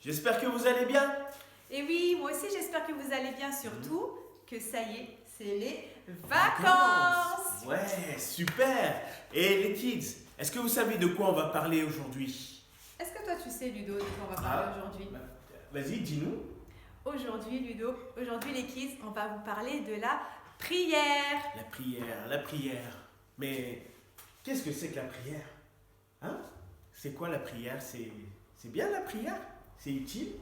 J'espère que vous allez bien. Et oui, moi aussi j'espère que vous allez bien, surtout que ça y est, c'est les vacances. Ouais, super. Et les kids, est-ce que vous savez de quoi on va parler aujourd'hui? Est-ce que toi tu sais Ludo de quoi on va parler aujourd'hui? Vas-y, dis-nous. Aujourd'hui Ludo, aujourd'hui les kids, on va vous parler de la prière. La prière. Mais qu'est-ce que c'est que la prière? Hein? C'est quoi la prière? C'est bien la prière? C'est utile?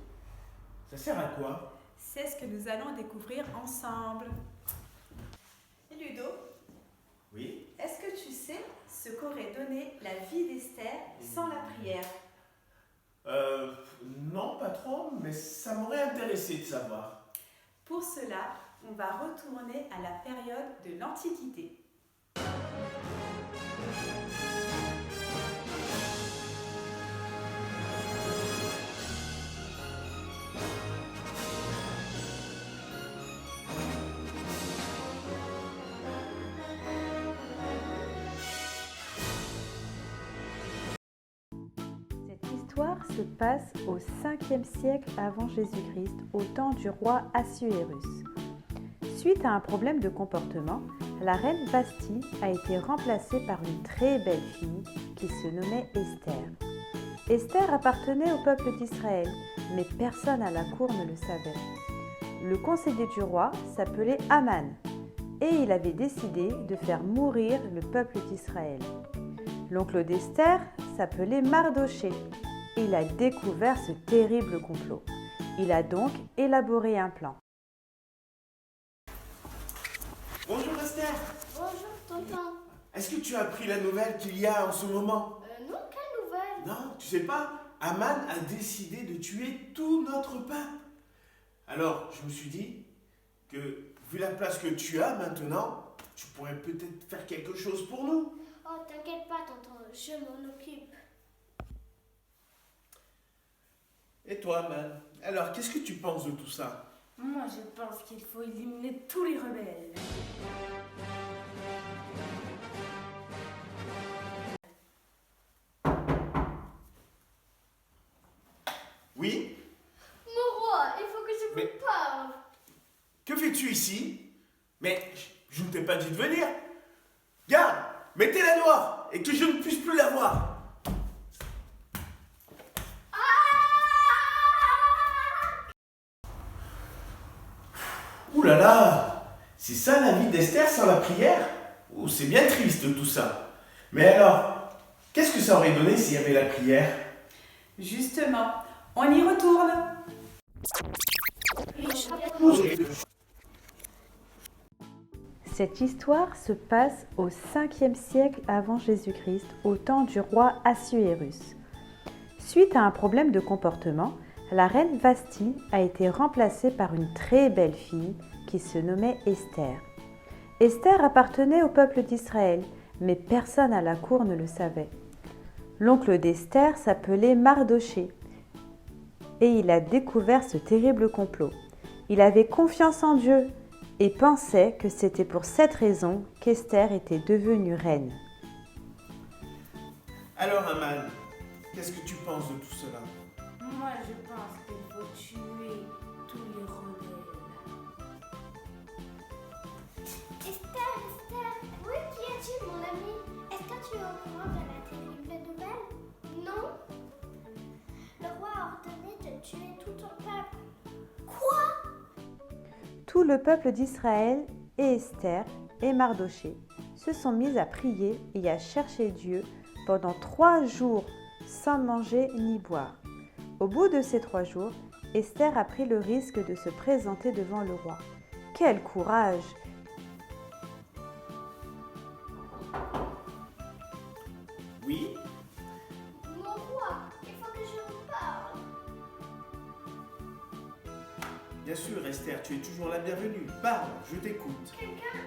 Ça sert à quoi? C'est ce que nous allons découvrir ensemble. Et Ludo, Oui? est-ce que tu sais ce qu'aurait donné la vie d'Esther sans la prière? Non, pas trop, mais ça m'aurait intéressé de savoir. Pour cela, on va retourner à la période de l'Antiquité. Cette histoire se passe au 5e siècle avant Jésus-Christ, au temps du roi Assuérus. Suite à un problème de comportement, la reine Vasthi a été remplacée par une très belle fille qui se nommait Esther. Esther appartenait au peuple d'Israël, mais personne à la cour ne le savait. Le conseiller du roi s'appelait Aman et il avait décidé de faire mourir le peuple d'Israël. L'oncle d'Esther s'appelait Mardochée et il a découvert ce terrible complot. Il a donc élaboré un plan. Bonjour Esther. Bonjour tonton. Est-ce que tu as appris la nouvelle qu'il y a en ce moment? Non, quelle nouvelle? Non, tu sais pas, Aman a décidé de tuer tout notre peuple. Alors, je me suis dit que, vu la place que tu as maintenant, tu pourrais peut-être faire quelque chose pour nous. Oh, t'inquiète pas tonton, je m'en occupe. Et toi, Aman? Alors, qu'est-ce que tu penses de tout ça? Moi, je pense qu'il faut éliminer tous les rebelles. Oui? Mon roi, il faut que je vous Mais- parle. Que fais-tu ici? Mais je ne t'ai pas dit de venir. Garde, mettez-la noire et que je ne puisse plus la voir. Ouh là là, c'est ça la vie d'Esther sans la prière? Oh, c'est bien triste tout ça. Mais alors, qu'est-ce que ça aurait donné s'il y avait la prière? Justement, on y retourne. Cette histoire se passe au 5e siècle avant Jésus-Christ, au temps du roi Assuérus. Suite à un problème de comportement, la reine Vasthi a été remplacée par une très belle fille qui se nommait Esther. Esther appartenait au peuple d'Israël, mais personne à la cour ne le savait. L'oncle d'Esther s'appelait Mardochée et il a découvert ce terrible complot. Il avait confiance en Dieu et pensait que c'était pour cette raison qu'Esther était devenue reine. Alors, Aman, qu'est-ce que tu penses de tout cela? Moi, je pense qu'il faut tuer tous les rebelles. Esther, oui, qui es-tu mon ami? Est-ce que tu es au courant de la terrible nouvelle? Non. Le roi a ordonné de tuer tout ton peuple. Quoi? Tout le peuple d'Israël et Esther et Mardochée se sont mis à prier et à chercher Dieu pendant 3 jours sans manger ni boire. Au bout de ces 3 jours, Esther a pris le risque de se présenter devant le roi. Quel courage! Oui? Mon roi, il faut que je vous parle. Bien sûr, Esther, tu es toujours la bienvenue. Parle, je t'écoute. Quelqu'un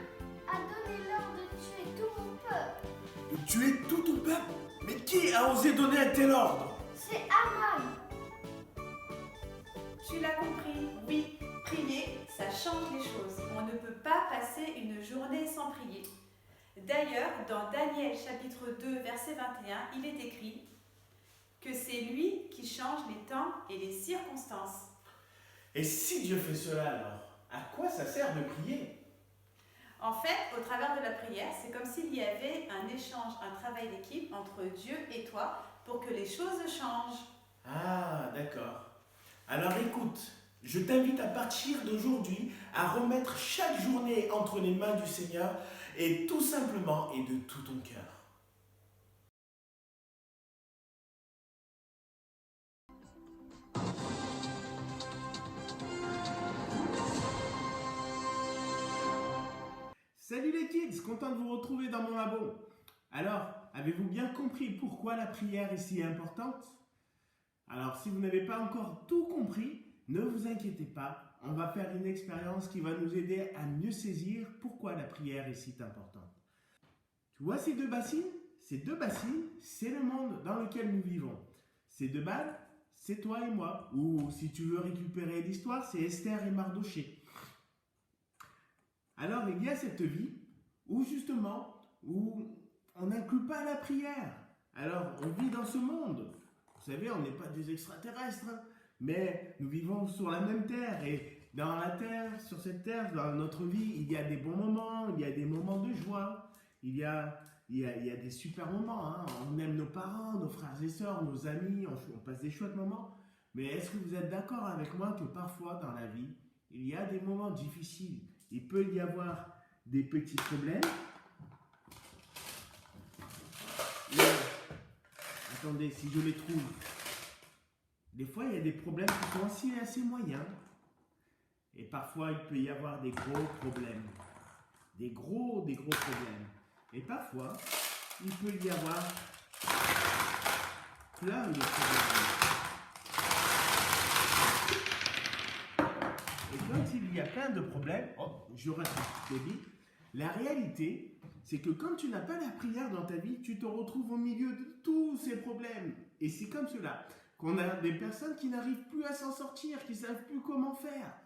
a donné l'ordre de tuer tout mon peuple. De tuer tout ton peuple? Mais qui a osé donner un tel ordre? C'est Aman. Tu l'as compris, oui, prier, ça change les choses. On ne peut pas passer une journée sans prier. D'ailleurs, dans Daniel chapitre 2, verset 21, il est écrit que c'est lui qui change les temps et les circonstances. Et si Dieu fait cela alors, à quoi ça sert de prier? En fait, au travers de la prière, c'est comme s'il y avait un échange, un travail d'équipe entre Dieu et toi pour que les choses changent. Ah, d'accord. Alors écoute, je t'invite à partir d'aujourd'hui à remettre chaque journée entre les mains du Seigneur et tout simplement et de tout ton cœur. Salut les kids, content de vous retrouver dans mon labo. Alors, avez-vous bien compris pourquoi la prière est si importante? Alors, si vous n'avez pas encore tout compris, ne vous inquiétez pas, on va faire une expérience qui va nous aider à mieux saisir pourquoi la prière est si importante. Tu vois ces deux bassines? Ces deux bassines, c'est le monde dans lequel nous vivons. Ces deux balles, c'est toi et moi. Ou si tu veux récupérer l'histoire, c'est Esther et Mardochée. Alors, il y a cette vie où justement, où on n'inclut pas la prière. Alors, on vit dans ce monde. Vous savez, on n'est pas des extraterrestres, hein, mais nous vivons sur la même terre. Et dans la terre, sur cette terre, dans notre vie, il y a des bons moments, il y a des moments de joie, il y a des super moments. Hein. On aime nos parents, nos frères et sœurs, nos amis, on passe des chouettes moments. Mais est-ce que vous êtes d'accord avec moi que parfois dans la vie, il y a des moments difficiles? Il peut y avoir des petits problèmes. Attendez, si je les trouve. Des fois, il y a des problèmes qui sont aussi assez moyens. Et parfois, il peut y avoir des gros problèmes. Des gros problèmes. Et parfois, il peut y avoir plein de problèmes. Et quand il y a plein de problèmes, je rate un petit débit, la réalité, c'est que quand tu n'as pas la prière dans ta vie, tu te retrouves au milieu de tous ces problèmes. Et c'est comme cela qu'on a des personnes qui n'arrivent plus à s'en sortir, qui ne savent plus comment faire.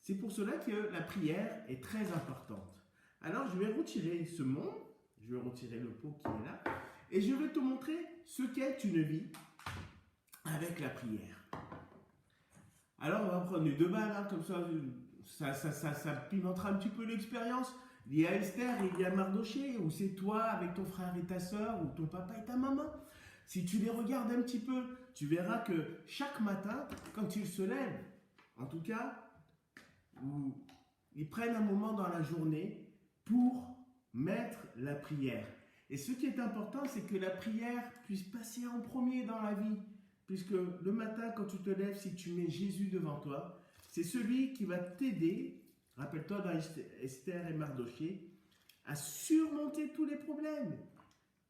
C'est pour cela que la prière est très importante. Alors je vais retirer ce monde, je vais retirer le pot qui est là, et je vais te montrer ce qu'est une vie avec la prière. Alors on va prendre les deux balles, hein, comme ça pimentera un petit peu l'expérience. Il y a Esther et il y a Mardochée, ou c'est toi avec ton frère et ta soeur, ou ton papa et ta maman. Si tu les regardes un petit peu, tu verras que chaque matin, quand ils se lèvent, en tout cas, ils prennent un moment dans la journée pour mettre la prière. Et ce qui est important, c'est que la prière puisse passer en premier dans la vie. Puisque le matin, quand tu te lèves, si tu mets Jésus devant toi, c'est celui qui va t'aider, rappelle-toi dans Esther et Mardochée, à surmonter tous les problèmes.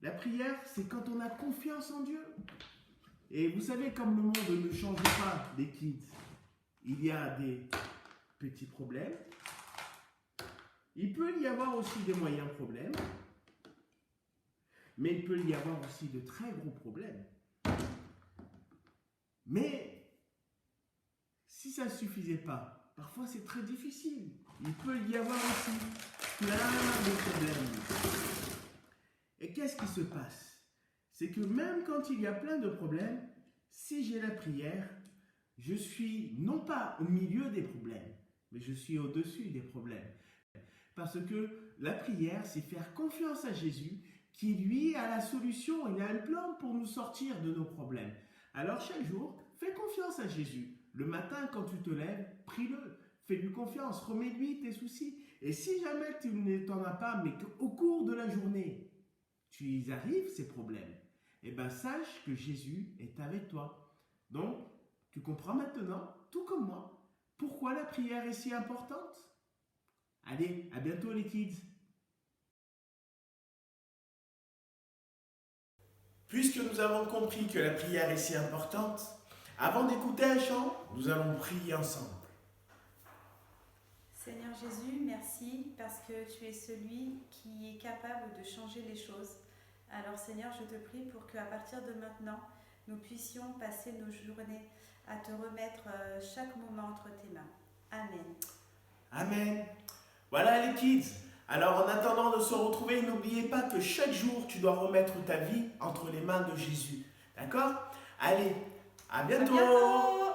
La prière, c'est quand on a confiance en Dieu. Et vous savez, comme le monde ne change pas des kids, il y a des petits problèmes. Il peut y avoir aussi des moyens problèmes, mais il peut y avoir aussi de très gros problèmes. Mais si ça ne suffisait pas, parfois c'est très difficile. Il peut y avoir aussi plein de problèmes. Et qu'est-ce qui se passe? C'est que même quand il y a plein de problèmes, si j'ai la prière, je suis non pas au milieu des problèmes, mais je suis au-dessus des problèmes. Parce que la prière, c'est faire confiance à Jésus qui, lui, a la solution. Il a un plan pour nous sortir de nos problèmes. Alors, chaque jour, fais confiance à Jésus. Le matin, quand tu te lèves, prie-le. Fais-lui confiance. Remets-lui tes soucis. Et si jamais tu n'en as pas, mais qu'au cours de la journée, tu y arrives, ces problèmes, eh bien, sache que Jésus est avec toi. Donc, tu comprends maintenant, tout comme moi, pourquoi la prière est si importante? Allez, à bientôt les kids. Puisque nous avons compris que la prière est si importante, avant d'écouter un chant, nous allons prier ensemble. Seigneur Jésus, merci parce que tu es celui qui est capable de changer les choses. Alors Seigneur, je te prie pour qu'à partir de maintenant, nous puissions passer nos journées à te remettre chaque moment entre tes mains. Amen. Amen. Voilà les kids. Alors en attendant de se retrouver, n'oubliez pas que chaque jour, tu dois remettre ta vie entre les mains de Jésus. D'accord? Allez, à À bientôt. bientôt.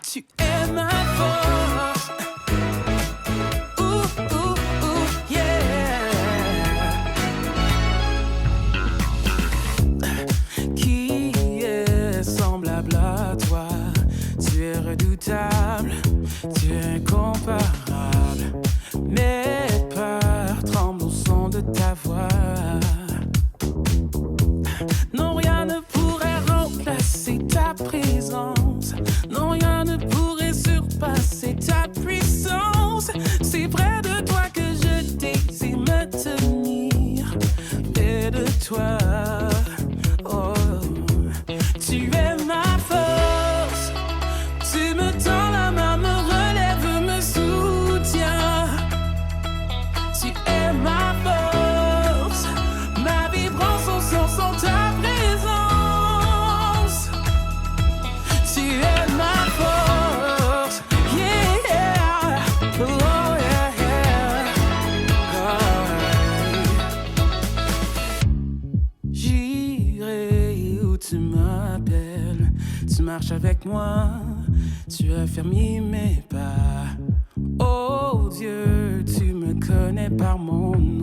Tu es ma force. Ouh, ouh, ouh, yeah. Qui est semblable à toi? Tu es redoutable, tu es incomparable. Mes peurs tremblent au son de ta voix. Non, rien ne pourrait remplacer ta présence. Non, rien ne pourrait surpasser ta puissance. C'est près de toi que je désire me tenir. Près de toi, oh, tu es ma force. Tu me tends la main, me relève, me soutiens. Tu es ma force. Ma vie prend son sens sans ta présence. Tu es ma force. Yeah. Oh, yeah, yeah. Oh. J'irai où tu m'appelles. Tu marches avec moi. Tu as fermé mes pas. Oh Dieu, tu me connais par mon nom.